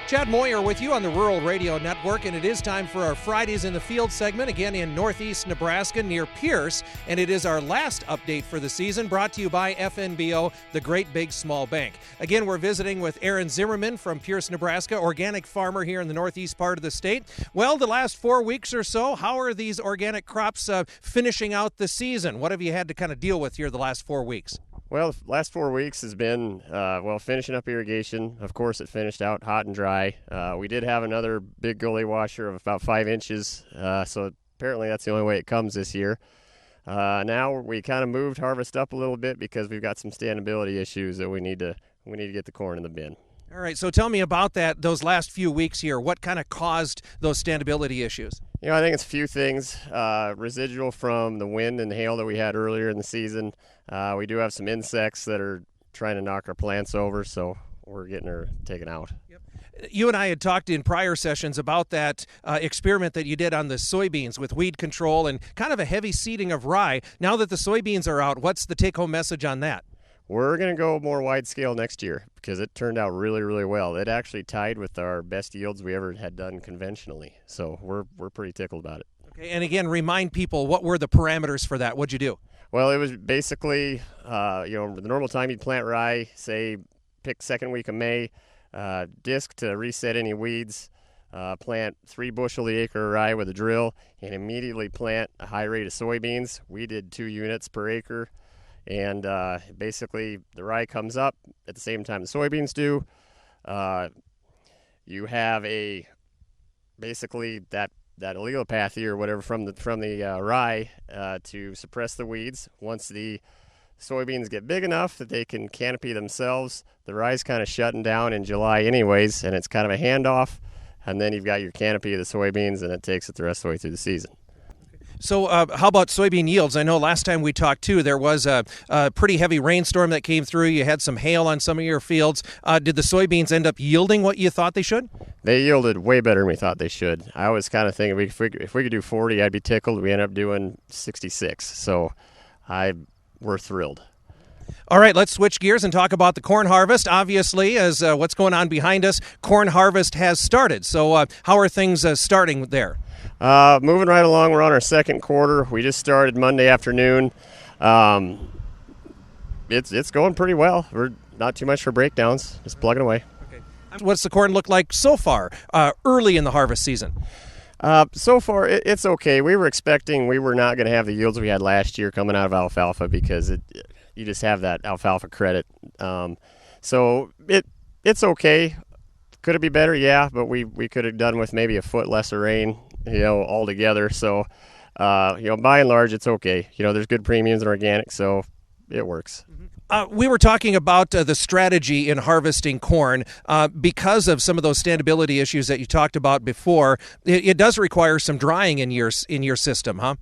Chad Moyer with you on the Rural Radio Network, and it is time for our Fridays in the Field segment, again in northeast Nebraska near Pierce, and it is our last update for the season, brought to you by FNBO, the Great Big Small Bank. Again, we're visiting with Aaron Zimmerman from Pierce, Nebraska, organic farmer here in the northeast part of the state. Well, the last 4 weeks or so, how are these organic crops finishing out the season? What have you had to kind of deal with here the last 4 weeks? Well, the last 4 weeks has been, finishing up irrigation. Of course, it finished out hot and dry. We did have another big gully washer of about 5 inches, so apparently that's the only way it comes this year. Now we kind of moved harvest up a little bit because we've got some standability issues that we need to get the corn in the bin. All right, so tell me about those last few weeks here. What kind of caused those standability issues? I think it's a few things. Residual from the wind and hail that we had earlier in the season. We do have some insects that are trying to knock our plants over, so we're getting her taken out. Yep. You and I had talked in prior sessions about that experiment that you did on the soybeans with weed control and kind of a heavy seeding of rye. Now that the soybeans are out, what's the take-home message on that? We're going to go more wide scale next year because it turned out really, really well. It actually tied with our best yields we ever had done conventionally, so we're pretty tickled about it. Okay, and again, remind people, what were the parameters for that? What'd you do? Well, it was basically, the normal time you'd plant rye, say, pick second week of May, disc to reset any weeds, plant 3 bushel the acre rye with a drill, and immediately plant a high rate of soybeans. We did 2 units per acre, and basically the rye comes up at the same time the soybeans do. You have basically that allelopathy or whatever from the rye to suppress the weeds. Once the soybeans get big enough that they can canopy themselves, the rye's kind of shutting down in July anyways, and it's kind of a handoff, and then you've got your canopy of the soybeans, and it takes it the rest of the way through the season. So how about soybean yields? I know last time we talked, too, there was a pretty heavy rainstorm that came through. You had some hail on some of your fields. Did the soybeans end up yielding what you thought they should? They yielded way better than we thought they should. I was kind of thinking if we could do 40, I'd be tickled. We ended up doing 66, so we're thrilled. All right, let's switch gears and talk about the corn harvest. Obviously, as what's going on behind us, corn harvest has started. So how are things starting there? Moving right along, we're on our second quarter. We just started Monday afternoon. It's going pretty well. We're not too much for breakdowns, just plugging away. Okay. What's the corn look like so far, early in the harvest season? So far, it's okay. We were expecting we were not going to have the yields we had last year coming out of alfalfa because you just have that alfalfa credit. So it's okay. Could it be better? Yeah, but we could have done with maybe a foot less of rain, altogether. So, by and large, it's okay. There's good premiums in organic, so it works. We were talking about the strategy in harvesting corn because of some of those standability issues that you talked about before. It does require some drying in your system, huh?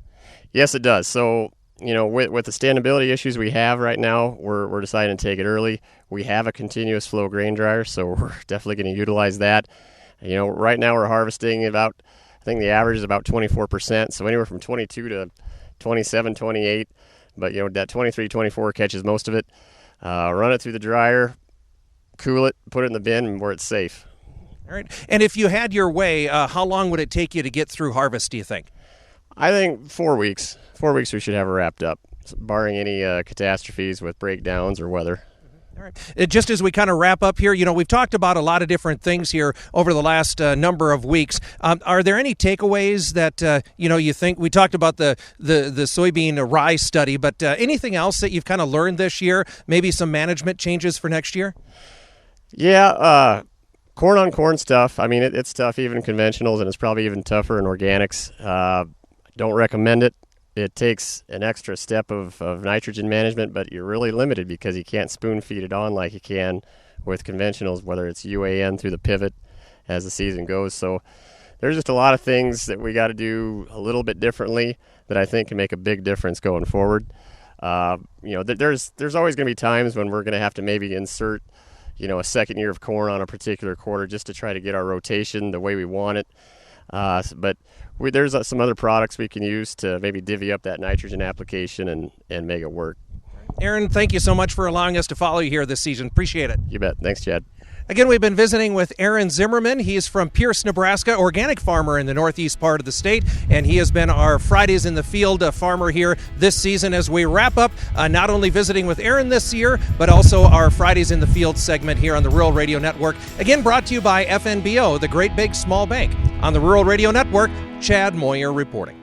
Yes, it does. So, with the standability issues we have right now, we're deciding to take it early. We have a continuous flow grain dryer, so we're definitely going to utilize that. Right now we're harvesting about, I think the average is about 24%, so anywhere from 22 to 27, 28. But, that 23, 24 catches most of it. Run it through the dryer, cool it, put it in the bin where it's safe. All right. And if you had your way, how long would it take you to get through harvest, do you think? I think 4 weeks. 4 weeks we should have it wrapped up, barring any catastrophes with breakdowns or weather. All right. Just as we kind of wrap up here, we've talked about a lot of different things here over the last number of weeks. Are there any takeaways that, you think? We talked about the soybean rye study, but anything else that you've kind of learned this year? Maybe some management changes for next year? Yeah, corn on corn stuff. I mean, it's tough even in conventionals, and it's probably even tougher in organics. Don't recommend it. It takes an extra step of nitrogen management, but you're really limited because you can't spoon feed it on like you can with conventionals, whether it's UAN through the pivot as the season goes. So there's just a lot of things that we got to do a little bit differently that I think can make a big difference going forward. There's always going to be times when we're going to have to maybe insert, a second year of corn on a particular quarter just to try to get our rotation the way we want it. But there's some other products we can use to maybe divvy up that nitrogen application and make it work. Aaron, thank you so much for allowing us to follow you here this season. Appreciate it. You bet. Thanks, Chad. Again, we've been visiting with Aaron Zimmerman. He's from Pierce, Nebraska, organic farmer in the northeast part of the state, and he has been our Fridays in the Field farmer here this season as we wrap up not only visiting with Aaron this year, but also our Fridays in the Field segment here on the Rural Radio Network. Again, brought to you by FNBO, the Great Big Small Bank. On the Rural Radio Network, Chad Moyer reporting.